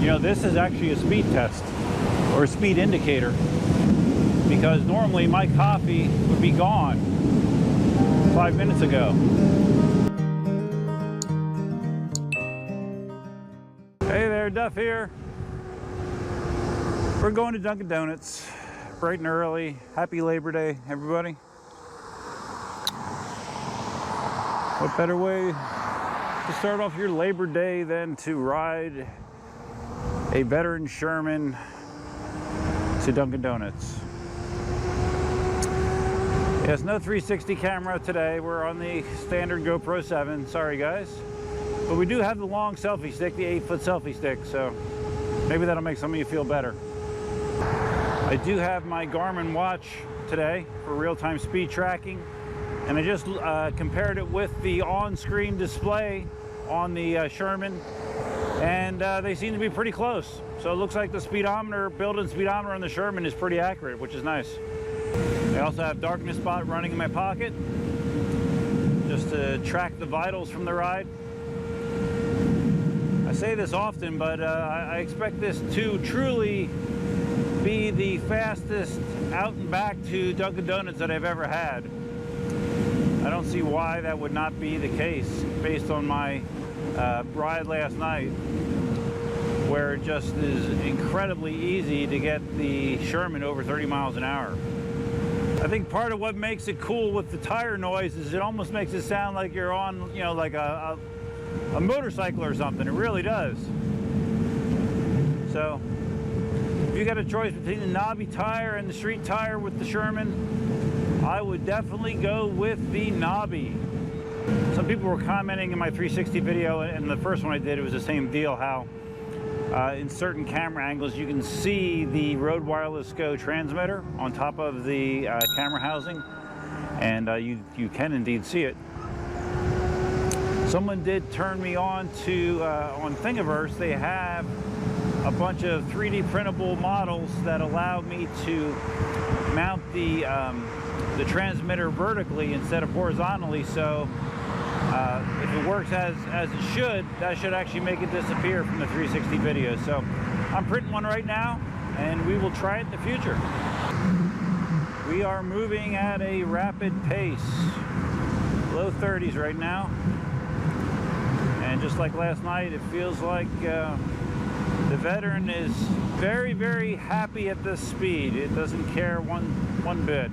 You know, this is actually a speed test or a speed indicator, because normally my coffee would be gone 5 minutes ago. Hey there, Duff here. We're going to Dunkin Donuts bright and early. Happy Labor Day, everybody. What better way to start off your Labor Day than to ride a veteran Sherman to Dunkin Donuts. Yes, no 360 camera today. We're on the standard GoPro 7. Sorry guys. But we do have the long selfie stick, the 8-foot selfie stick, so maybe that'll make some of you feel better. I do have my Garmin watch today for real-time speed tracking, and I just compared it with the on-screen display on the Sherman, and they seem to be pretty close. So it looks like the speedometer, built-in speedometer on the Sherman is pretty accurate, which is nice. I also have darkness spot running in my pocket just to track the vitals from the ride. I say this often, but I expect this to truly be the fastest out and back to Dunkin Donuts that I've ever had. I don't see why that would not be the case based on my ride last night, where it just is incredibly easy to get the Sherman over 30 miles an hour. I think part of what makes it cool with the tire noise is it almost makes it sound like you're on, you know, like a motorcycle or something. It really does. So if you got a choice between the knobby tire and the street tire with the Sherman, I would definitely go with the knobby. Some people were commenting in my 360 video, and the first one I did, it was the same deal, how in certain camera angles you can see the Rode Wireless Go transmitter on top of the camera housing, and you can indeed see it. Someone did turn me on to on Thingiverse. They have a bunch of 3D printable models that allow me to mount the transmitter vertically instead of horizontally. So if it works as it should, that should actually make it disappear from the 360 video. So I'm printing one right now, and we will try it in the future. We are moving at a rapid pace, low 30s right now. And just like last night, it feels like the veteran is very, very happy at this speed. It doesn't care one bit.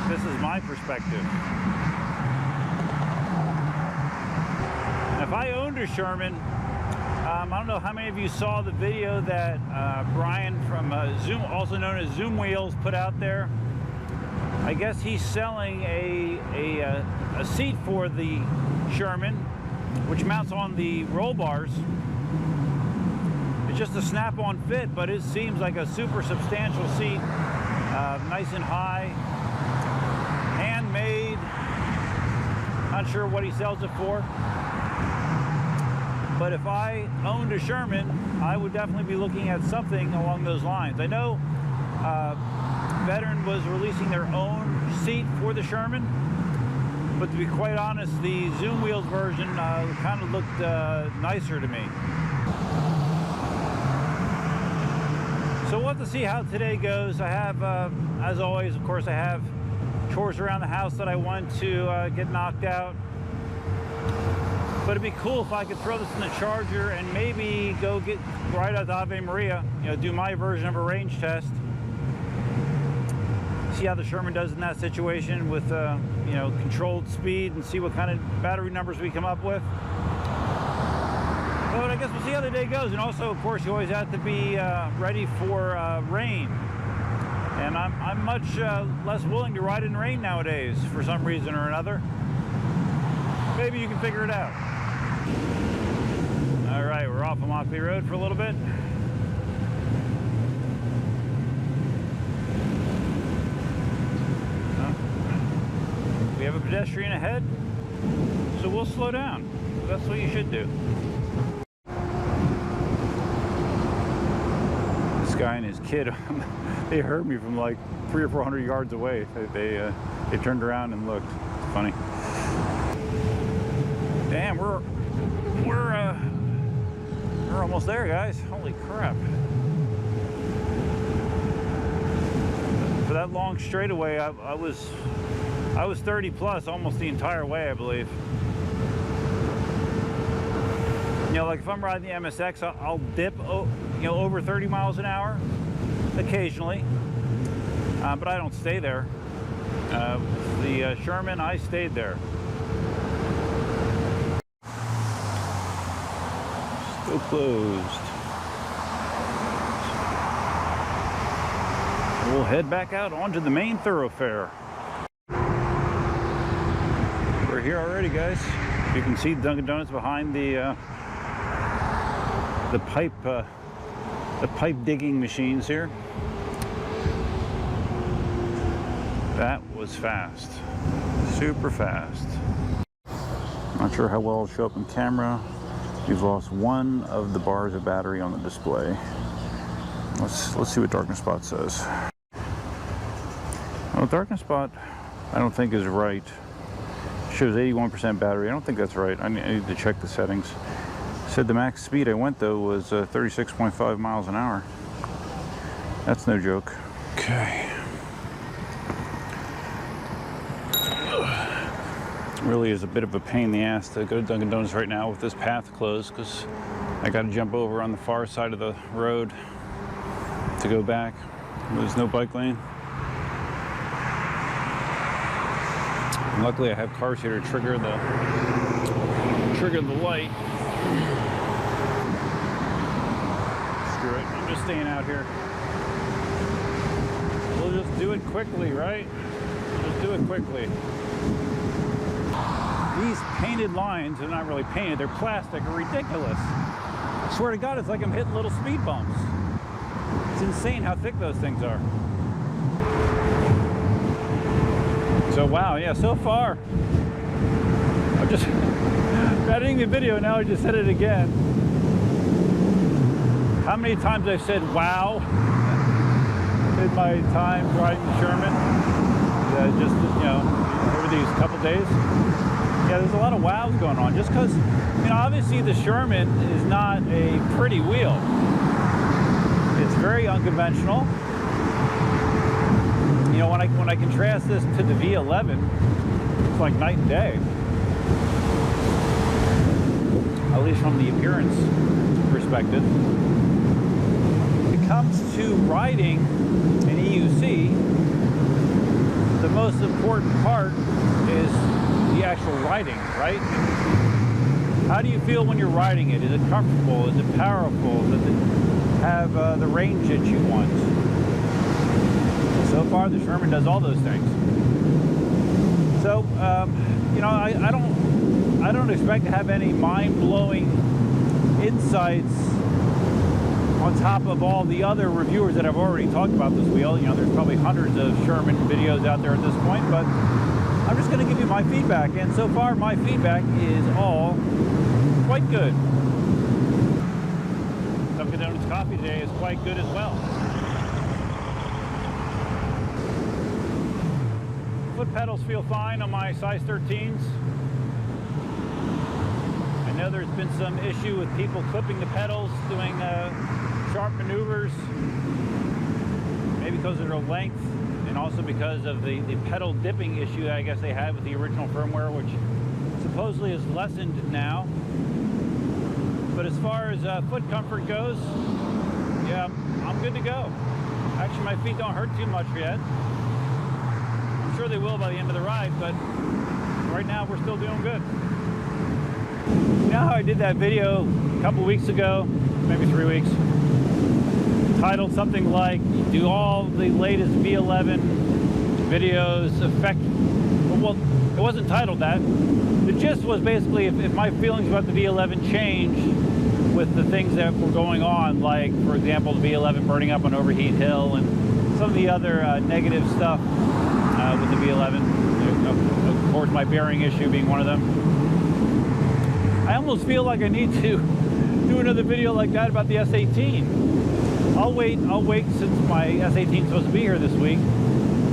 This is my perspective. If I owned a Sherman, I don't know how many of you saw the video that Brian from Zoom, also known as Zoom Wheels, put out there. I guess he's selling a seat for the Sherman, which mounts on the roll bars. It's just a snap-on fit, but it seems like a super substantial seat, nice and high, handmade. Not sure what he sells it for, but if I owned a Sherman, I would definitely be looking at something along those lines. I know Veteran was releasing their own seat for the Sherman, but to be quite honest, the Zoom Wheels version kind of looked nicer to me. So we'll have to see how today goes. I have, as always, of course, I have chores around the house that I want to get knocked out. But it'd be cool if I could throw this in the charger and maybe go ride out to Ave Maria, you know, do my version of a range test. See how the Sherman does in that situation with, you know, controlled speed, and see what kind of battery numbers we come up with. But I guess we'll see how the day goes. And also, of course, you always have to be ready for rain. And I'm much less willing to ride in rain nowadays for some reason or another. Maybe you can figure it out. All right, we're off of Mockley Road for a little bit. We have a pedestrian ahead, so we'll slow down. That's what you should do. This guy and his kid, they heard me from like 300 or 400 yards away. They turned around and looked. funny. Damn, we're almost there, guys. Holy crap. For that long straightaway, I was 30 plus almost the entire way, I believe. You know, like if I'm riding the MSX, I'll dip, you know, over 30 miles an hour occasionally, but I don't stay there. The Sherman, I stayed there. Still closed. We'll head back out onto the main thoroughfare. We're here already, guys. You can see Dunkin Donuts behind the pipe digging machines here. That was fast, super fast. Not sure how well it'll show up in camera. We've lost one of the bars of battery on the display. Let's see what darkness spot says. Well, darkness spot I don't think is right. It shows 81% battery. I don't think that's right. I need to check the settings. Said the max speed I went though was 36.5 miles an hour. That's no joke. Okay. Really is a bit of a pain in the ass to go to Dunkin Donuts right now with this path closed, because I got to jump over on the far side of the road to go back. There's no bike lane. And luckily I have cars here to trigger the light. Screw it, I'm just staying out here. We'll just do it quickly, right? Just do it quickly. These painted lines, they're not really painted, they're plastic, are ridiculous. I swear to God, it's like I'm hitting little speed bumps. It's insane how thick those things are. So wow, yeah, so far, I'm just editing the video now, I just said it again. How many times I've said wow in my time riding the Sherman? Just, you know, over these couple days. Yeah, there's a lot of wows going on, just because, you know, obviously the Sherman is not a pretty wheel. It's very unconventional. You know, when I contrast this to the V11, it's like night and day. At least from the appearance perspective. When it comes to riding an EUC, the most important part is the actual riding, right? How do you feel when you're riding it? Is it comfortable? Is it powerful? Does it have the range that you want? So far, the Sherman does all those things. So, you know, I don't expect to have any mind-blowing insights on top of all the other reviewers that have already talked about this wheel. You know, there's probably hundreds of Sherman videos out there at this point, but I'm just going to give you my feedback, and so far my feedback is all quite good. Dunkin Donuts coffee today is quite good as well. Foot pedals feel fine on my size 13s. I know there's been some issue with people clipping the pedals, doing sharp maneuvers, maybe because of their length, and also because of the pedal dipping issue that I guess they had with the original firmware, which supposedly is lessened now. But as far as foot comfort goes, yeah, I'm good to go. Actually, my feet don't hurt too much yet. I'm sure they will by the end of the ride, but right now we're still doing good. You know how I did that video a couple weeks ago, maybe 3 weeks, titled something like, do all the latest V11 videos affect, well, it wasn't titled that. The gist was basically if my feelings about the V11 change with the things that were going on, like, for example, the V11 burning up on Overheat Hill and some of the other negative stuff with the V11. Of course, my bearing issue being one of them. I almost feel like I need to do another video like that about the S18. I'll wait since my S18 is supposed to be here this week.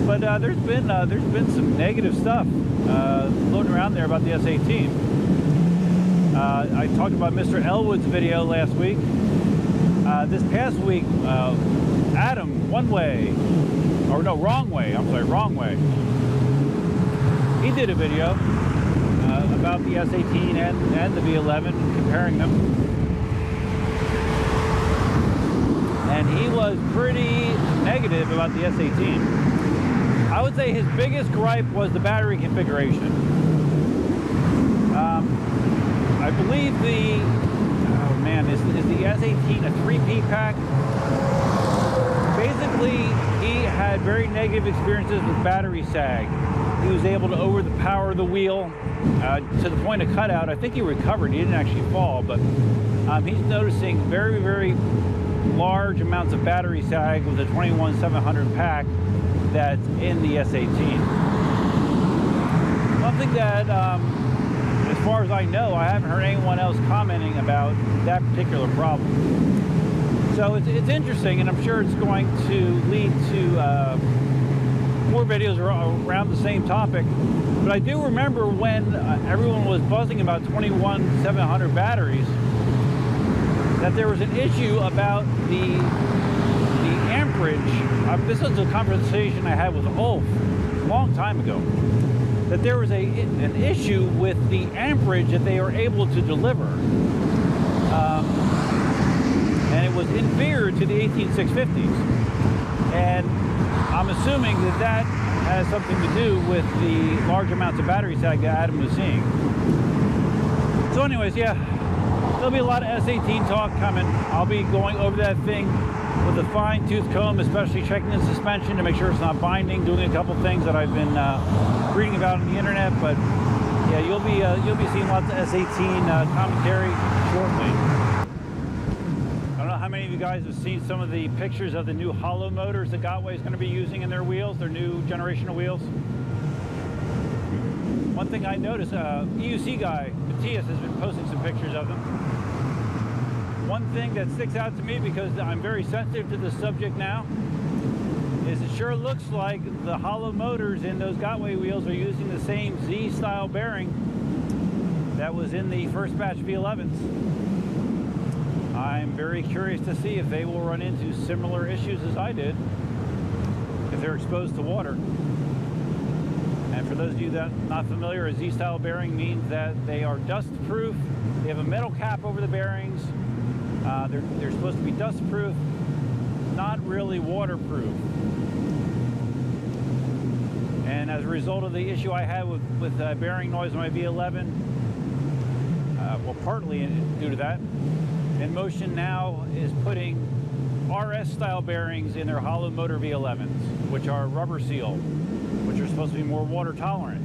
But there's been some negative stuff floating around there about the S18. I talked about Mr. Elwood's video last week. This past week, Adam, Wrong Way. He did a video about the S18 and the V11, comparing them. And he was pretty negative about the S18. I would say his biggest gripe was the battery configuration. I believe is the S18 a 3P pack? Basically, he had very negative experiences with battery sag. He was able to overpower the wheel to the point of cutout. I think he recovered. He didn't actually fall, but he's noticing very, very large amounts of battery sag with the 21700 pack that's in the S18. One thing that, as far as I know, I haven't heard anyone else commenting about that particular problem. So it's interesting, and I'm sure it's going to lead to more videos around the same topic. But I do remember when everyone was buzzing about 21700 batteries, that there was an issue about the amperage. This was a conversation I had with Ulf a long time ago. That there was an issue with the amperage that they were able to deliver. And it was inferior to the 18650s. And I'm assuming that has something to do with the large amounts of battery sag that Adam was seeing. So anyways, yeah, there'll be a lot of S18 talk coming. I'll be going over that thing with a fine-tooth comb, especially checking the suspension to make sure it's not binding, doing a couple things that I've been reading about on the internet. But yeah, you'll be seeing lots of S18 commentary shortly. I don't know how many of you guys have seen some of the pictures of the new hollow motors that Gotway is going to be using in their wheels, their new generation of wheels. One thing I noticed, EUC guy, Matthias, has been posting some pictures of them. One thing that sticks out to me, because I'm very sensitive to the subject now, is it sure looks like the hollow motors in those Gotway wheels are using the same Z-style bearing that was in the first batch V11s. I'm very curious to see if they will run into similar issues as I did if they're exposed to water. And for those of you that are not familiar, a Z-style bearing means that they are dust-proof. They have a metal cap over the bearings. They're supposed to be dust-proof, not really waterproof. And as a result of the issue I had with bearing noise on my V11, well, partly due to that, Inmotion now is putting RS-style bearings in their hollow motor V11s, which are rubber seal, which are supposed to be more water tolerant.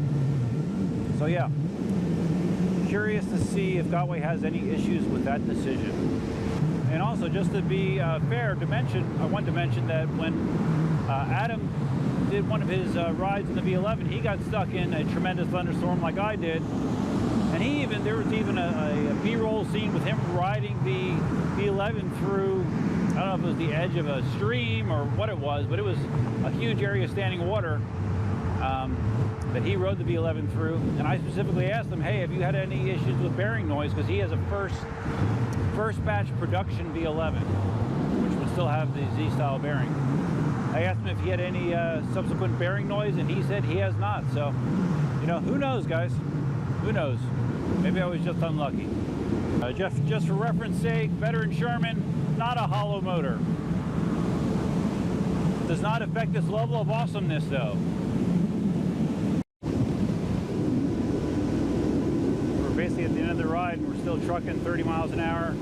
So yeah, curious to see if Gotway has any issues with that decision. And also, just to be fair, I wanted to mention that when Adam did one of his rides in the V11, he got stuck in a tremendous thunderstorm like I did. And there was even a B-roll scene with him riding the V11 through, I don't know if it was the edge of a stream or what it was, but it was a huge area of standing water that he rode the V11 through. And I specifically asked him, hey, have you had any issues with bearing noise? Because he has a first batch production V11, which would still have the Z-style bearing. I asked him if he had any subsequent bearing noise, and he said he has not. So, you know, who knows, guys? Who knows? Maybe I was just unlucky. Just for reference sake, veteran Sherman, not a hollow motor. Does not affect this level of awesomeness, though. We're basically at the end of the ride, and we're still trucking 30 miles an hour.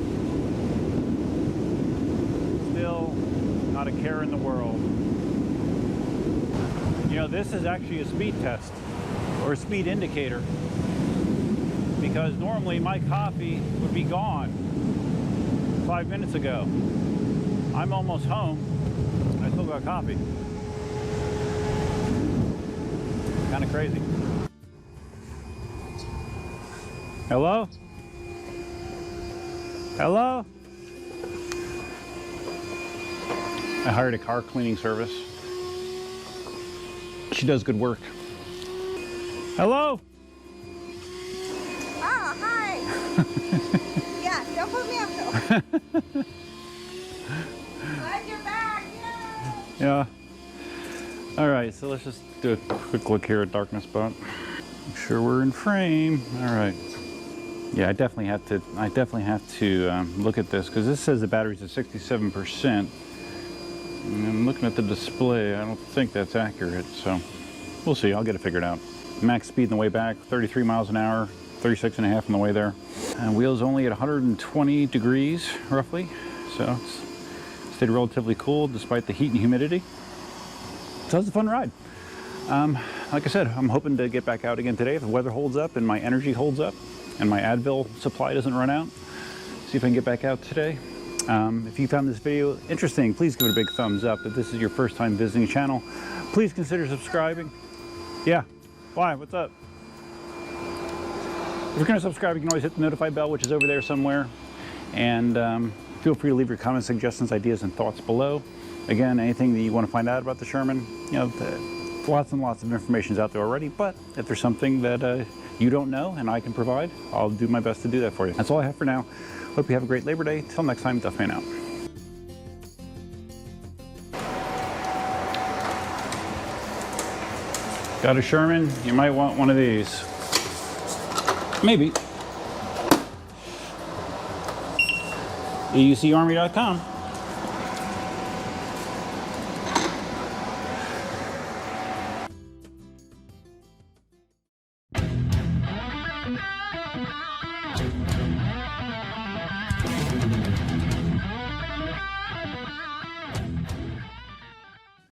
Still not a care in the world. You know, this is actually a speed test, or a speed indicator, because normally my coffee would be gone 5 minutes ago. I'm almost home, and I still got coffee. Kind of crazy. Hello? Hello? I hired a car cleaning service. She does good work. Hello? Oh, hi. Yeah, don't put me up though. Glad you're back. Yay. Yeah. All right, so let's just do a quick look here at darkness spot. Make sure we're in frame. All right. Yeah, I definitely have to look at this because this says the battery's at 67%. And I'm looking at the display. I don't think that's accurate, so we'll see. I'll get it figured out. Max speed on the way back, 33 miles an hour, 36 and a half on the way there. And wheels only at 120 degrees, roughly. So it's stayed relatively cool despite the heat and humidity. So it's a fun ride. Like I said, I'm hoping to get back out again today if the weather holds up and my energy holds up and my Advil supply doesn't run out. See if I can get back out today. If you found this video interesting, please give it a big thumbs up. If this is your first time visiting the channel, please consider subscribing. Yeah, why? What's up? If you're going to subscribe, you can always hit the notify bell, which is over there somewhere. And feel free to leave your comments, suggestions, ideas, and thoughts below. Again, anything that you want to find out about the Sherman, you know, lots and lots of information is out there already. But if there's something that you don't know and I can provide, I'll do my best to do that for you. That's all I have for now. Hope you have a great Labor Day. Till next time, Duffman out. Got a Sherman? You might want one of these. Maybe. EUCArmy.com.